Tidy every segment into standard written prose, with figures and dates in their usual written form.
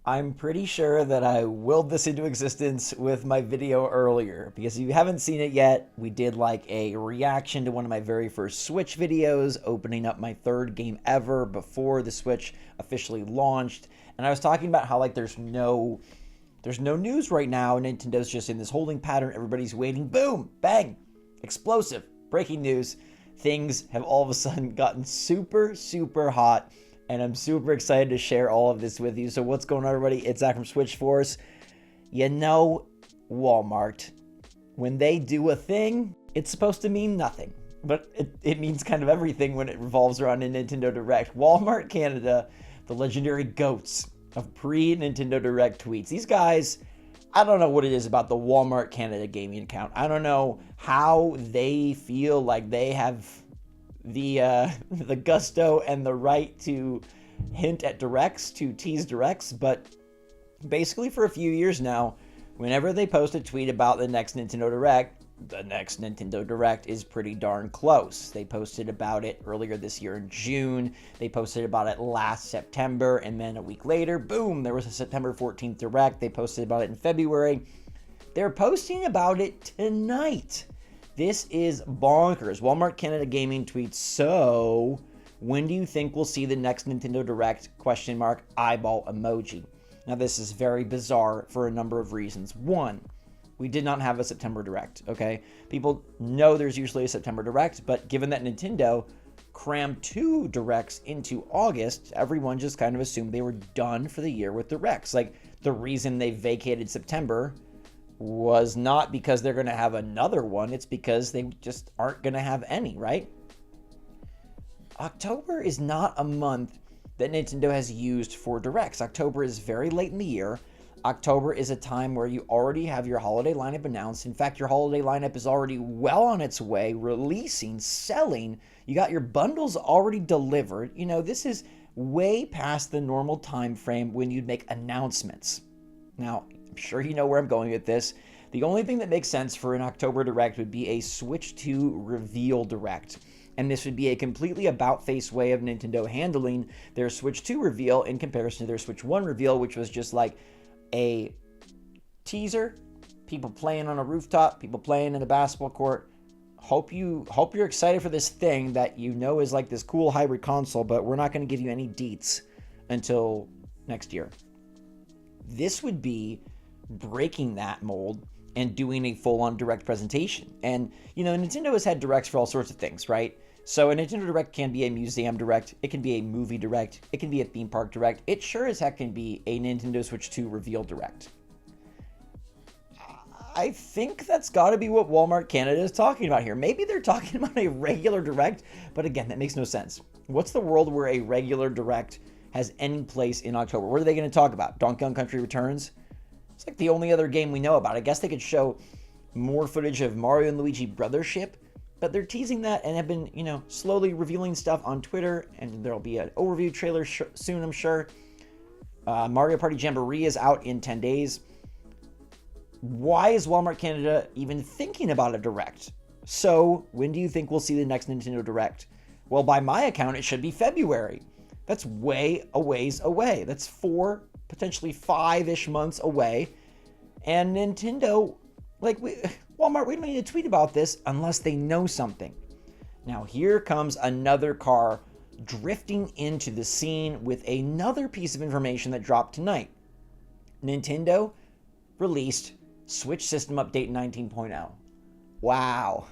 I'm pretty sure that I willed this into existence with my video earlier, because if you haven't seen it yet, we did like a reaction to one of my very first Switch videos, opening up my third game ever before the Switch officially launched. And I was talking about how like there's no news right now. Nintendo's just in this holding pattern. Everybody's waiting. Boom, bang, explosive, breaking news. Things have all of a sudden gotten super, super hot. And I'm super excited to share all of this with you. So what's going on, everybody? It's Zach from SwitchForce. You know, Walmart, when they do a thing, it's supposed to mean nothing. But it means kind of everything when it revolves around a Nintendo Direct. Walmart Canada, the legendary goats of pre-Nintendo Direct tweets. These guys, I don't know what it is about the Walmart Canada gaming account. I don't know how they feel like they have the gusto and the right to hint at directs, to tease directs, but basically for a few years now, whenever they post a tweet about the next Nintendo Direct, the next Nintendo Direct is pretty darn close. They posted about it earlier this year in June. They posted about it last September, and then a week later, boom, there was a September 14th Direct. They posted about it in February. They're posting about it tonight. This is bonkers. Walmart Canada Gaming tweets, so when do you think we'll see the next Nintendo Direct? ? Eyeball emoji. Now this is very bizarre for a number of reasons. One, we did not have a September Direct, okay? People know there's usually a September Direct, but given that Nintendo crammed 2 Directs into August, everyone just kind of assumed they were done for the year with Directs. Like, the reason they vacated September was not because they're going to have another one. It's because they just aren't going to have any, right? October is not a month that Nintendo has used for Directs. October is very late in the year. October is a time where you already have your holiday lineup announced. In fact, your holiday lineup is already well on its way, releasing, selling. You got your bundles already delivered. You know, this is way past the normal time frame when you'd make announcements. Now, I'm sure you know where I'm going with this. The only thing that makes sense for an October Direct would be a Switch 2 reveal Direct. And this would be a completely about-face way of Nintendo handling their Switch 2 reveal in comparison to their Switch 1 reveal, which was just like a teaser, people playing on a rooftop, people playing in a basketball court. Hope you're excited for this thing that you know is like this cool hybrid console, but we're not going to give you any deets until next year. This would be breaking that mold and doing a full-on Direct presentation. And, you know, Nintendo has had Directs for all sorts of things, right? So a Nintendo Direct can be a museum Direct, it can be a movie Direct, it can be a theme park Direct. It sure as heck can be a Nintendo Switch 2 reveal Direct. I think that's got to be what Walmart Canada is talking about here. Maybe they're talking about a regular Direct, but again, that makes no sense. What's the world where a regular Direct has any place in October? What are they going to talk about? Donkey Kong Country Returns? It's like the only other game we know about. I guess they could show more footage of Mario and Luigi Brothership, but they're teasing that and have been, you know, slowly revealing stuff on Twitter, and there'll be an overview trailer soon, I'm sure. Mario Party Jamboree is out in 10 days. Why is Walmart Canada even thinking about a Direct? So, when do you think we'll see the next Nintendo Direct? Well, by my account, it should be February. That's way a ways away. That's 4, potentially 5-ish months away. And Nintendo, Walmart, we don't need to tweet about this unless they know something. Now, here comes another car drifting into the scene with another piece of information that dropped tonight. Nintendo released Switch System Update 19.0. Wow.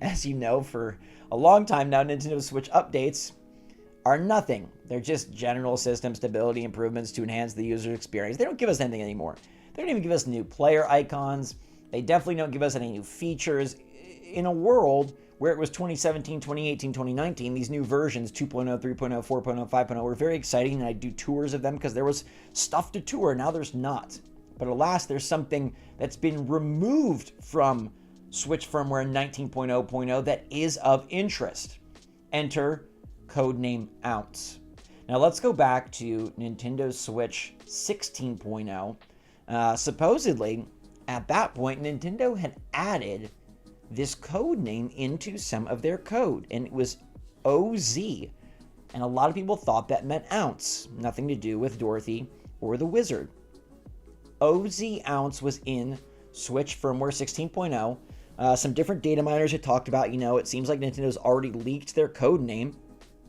As you know, for a long time now, Nintendo Switch updates are nothing. They're just general system stability improvements to enhance the user experience. They don't give us anything anymore. They don't even give us new player icons. They definitely don't give us any new features. In a world where it was 2017, 2018, 2019, these new versions, 2.0, 3.0, 4.0, 5.0, were very exciting, and I do tours of them because there was stuff to tour. Now there's not. But alas, there's something that's been removed from Switch firmware 19.0.0 that is of interest. Enter codename Ounce. Now let's go back to Nintendo Switch 16.0. Supposedly, at that point, Nintendo had added this code name into some of their code, and it was OZ. And a lot of people thought that meant ounce. Nothing to do with Dorothy or the wizard. OZ ounce was in Switch firmware 16.0. Some different data miners had talked about, it seems like Nintendo's already leaked their code name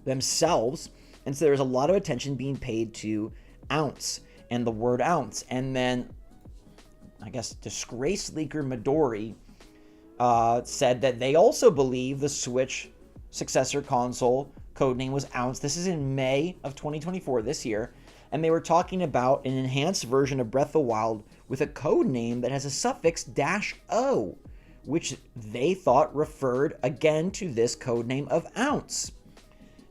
themselves. And so there's a lot of attention being paid to ounce and the word ounce. And then, I guess, disgraced leaker Midori said that they also believe the Switch successor console codename was ounce. This is in May of 2024, this year. And they were talking about an enhanced version of Breath of the Wild with a code name that has a suffix -O, which they thought referred again to this code name of ounce.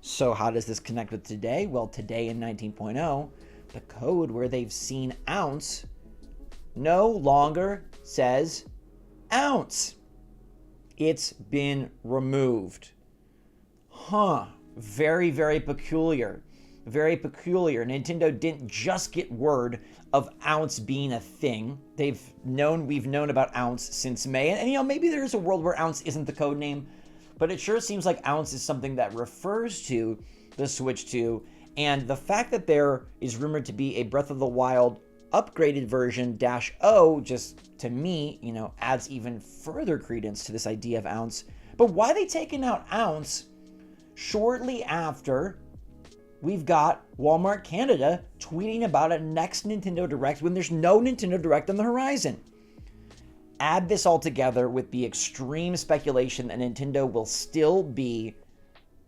So how does this connect with today? Well, today in 19.0, the code where they've seen ounce no longer says ounce. It's been removed. Very, very peculiar. Very peculiar. Nintendo didn't just get word of ounce being a thing. We've known about ounce since May. And maybe there is a world where ounce isn't the code name, but it sure seems like ounce is something that refers to the Switch 2. And the fact that there is rumored to be a Breath of the Wild upgraded version -O, just to me, adds even further credence to this idea of ounce. But why are they taking out ounce shortly after we've got Walmart Canada tweeting about a next Nintendo Direct when there's no Nintendo Direct on the horizon? Add this all together with the extreme speculation that Nintendo will still be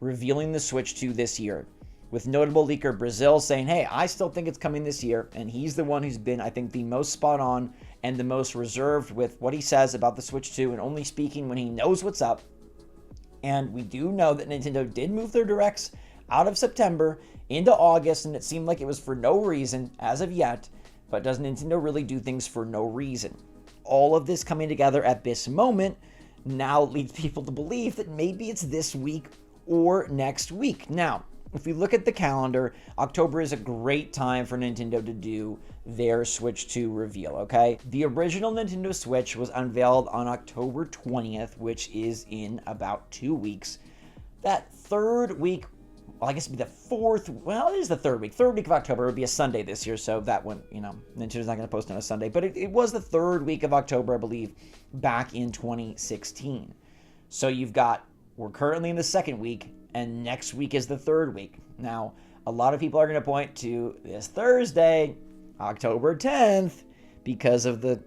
revealing the Switch 2 this year, with notable leaker Brazil saying, hey, I still think it's coming this year, and he's the one who's been, I think, the most spot on and the most reserved with what he says about the Switch 2 and only speaking when he knows what's up. And we do know that Nintendo did move their Directs out of September into August, and it seemed like it was for no reason as of yet. But does Nintendo really do things for no reason? All of this coming together at this moment now leads people to believe that maybe it's this week or next week. Now, if we look at the calendar, October is a great time for Nintendo to do their Switch 2 reveal, okay? The original Nintendo Switch was unveiled on October 20th, which is in about 2 weeks. That third week, well, I guess it'd be the fourth, well, it is the third week. Third week of October would be a Sunday this year, so that one, Nintendo's not going to post on a Sunday. But it was the third week of October, I believe, back in 2016. So we're currently in the second week, and next week is the third week. Now, a lot of people are going to point to this Thursday, October 10th, because of the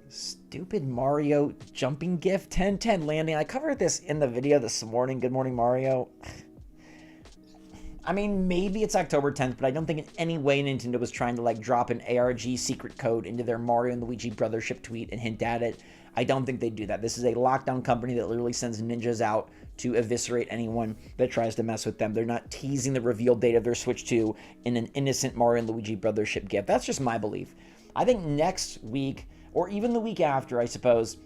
stupid Mario jumping GIF 1010 landing. I covered this in the video this morning. Good morning, Mario. I mean, maybe it's October 10th, but I don't think in any way Nintendo was trying to drop an ARG secret code into their Mario and Luigi Brothership tweet and hint at it. I don't think they do that. This is a lockdown company that literally sends ninjas out to eviscerate anyone that tries to mess with them. They're not teasing the reveal date of their Switch 2 in an innocent Mario and Luigi Brothership gift. That's just my belief. I think next week, or even the week after, I suppose,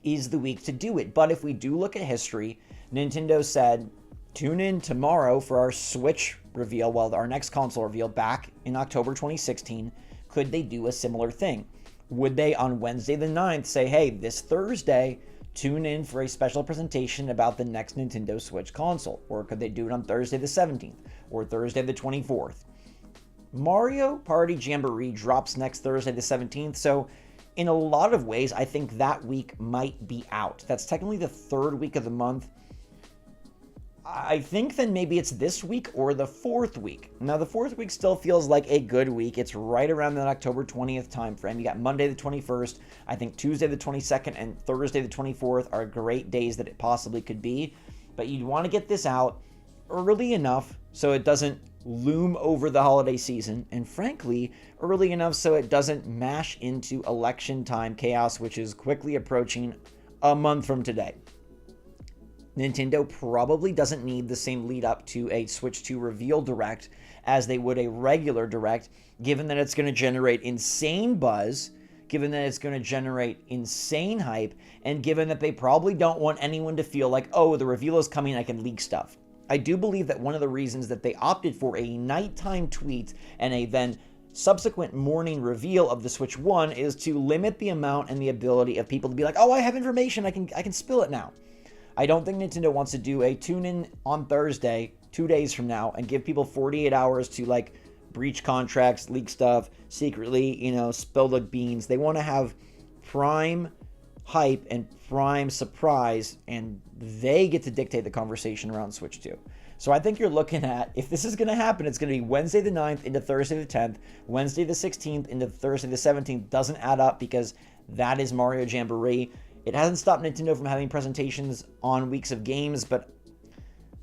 is the week to do it. But if we do look at history, Nintendo said, tune in tomorrow for our Switch reveal, well, our next console reveal back in October 2016. Could they do a similar thing? Would they on Wednesday the 9th say, hey, this Thursday, tune in for a special presentation about the next Nintendo Switch console? Or could they do it on Thursday the 17th or Thursday the 24th? Mario Party Jamboree drops next Thursday the 17th, so in a lot of ways, I think that week might be out. That's technically the third week of the month. I think then maybe it's this week or the fourth week. Now, the fourth week still feels like a good week. It's right around that October 20th time frame. You got Monday the 21st. I think Tuesday the 22nd and Thursday the 24th are great days that it possibly could be. But you'd want to get this out early enough so it doesn't loom over the holiday season. And frankly, early enough so it doesn't mash into election time chaos, which is quickly approaching a month from today. Nintendo probably doesn't need the same lead up to a Switch 2 reveal direct as they would a regular direct, given that it's going to generate insane buzz, given that it's going to generate insane hype, and given that they probably don't want anyone to feel like, oh, the reveal is coming, I can leak stuff. I do believe that one of the reasons that they opted for a nighttime tweet and a then subsequent morning reveal of the Switch 1 is to limit the amount and the ability of people to be like, oh, I have information, I can spill it now. I don't think Nintendo wants to do a tune-in on Thursday, 2 days from now, and give people 48 hours to breach contracts, leak stuff, secretly, spill the beans. They want to have prime hype and prime surprise, and they get to dictate the conversation around Switch 2. So I think you're looking at, if this is going to happen, it's going to be Wednesday the 9th into Thursday the 10th, Wednesday the 16th into Thursday the 17th. Doesn't add up because that is Mario Jamboree. It hasn't stopped Nintendo from having presentations on weeks of games, but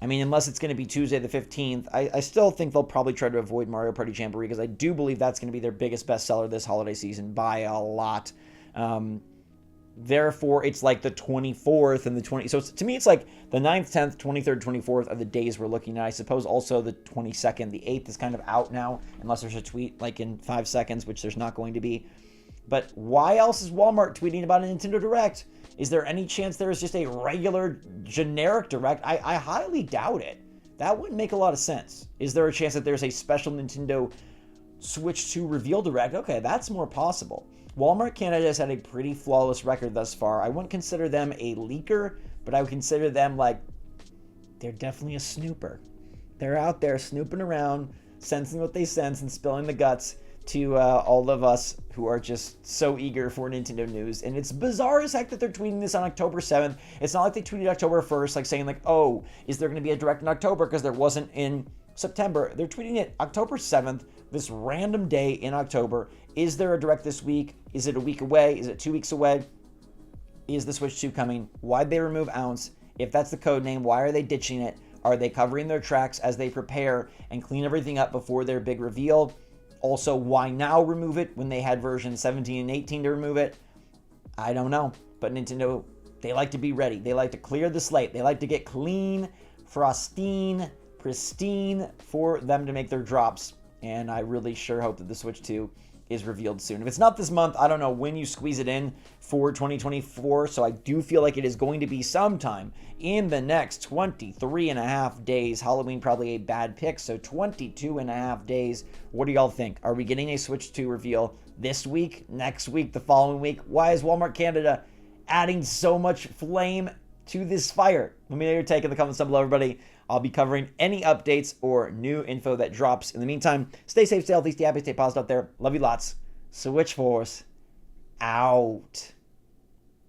I mean, unless it's going to be Tuesday the 15th, I still think they'll probably try to avoid Mario Party Jamboree because I do believe that's going to be their biggest bestseller this holiday season by a lot. Therefore, it's like the 24th and the 20th. So to me, it's like the 9th, 10th, 23rd, 24th are the days we're looking at. I suppose also the 22nd. The 8th is kind of out now, unless there's a tweet like in 5 seconds, which there's not going to be. But why else is Walmart tweeting about a Nintendo Direct? Is there any chance there is just a regular generic Direct? I highly doubt it. That wouldn't make a lot of sense. Is there a chance that there's a special Nintendo Switch 2 reveal Direct? Okay, that's more possible. Walmart Canada has had a pretty flawless record thus far. I wouldn't consider them a leaker, but I would consider them like, they're definitely a snooper. They're out there snooping around, sensing what they sense and spilling the guts to all of us who are just so eager for Nintendo news. And it's bizarre as heck that they're tweeting this on October 7th. It's not like they tweeted October 1st, like saying like, oh, is there going to be a Direct in October because there wasn't in September. They're tweeting it October 7th, this random day in October. Is there a Direct this week? Is it a week away? Is it 2 weeks away? Is the Switch 2 coming? Why'd they remove Ounce? If that's the code name, why are they ditching it? Are they covering their tracks as they prepare and clean everything up before their big reveal? Also, why now remove it when they had version 17 and 18 to remove it? I don't know. But Nintendo, they like to be ready. They like to clear the slate. They like to get clean, frostine, pristine for them to make their drops. And I really sure hope that the Switch 2 is revealed soon. If it's not this month, I don't know when you squeeze it in for 2024. So I do feel like it is going to be sometime in the next 23 and a half days. Halloween probably a bad pick. So 22 and a half days. What do y'all think? Are we getting a Switch 2 reveal this week, next week, the following week? Why is Walmart Canada adding so much flame to this fire? Let me know your take in the comments down below, everybody. I'll be covering any updates or new info that drops. In the meantime, stay safe, stay healthy, stay happy, stay positive out there. Love you lots. SwitchForce out.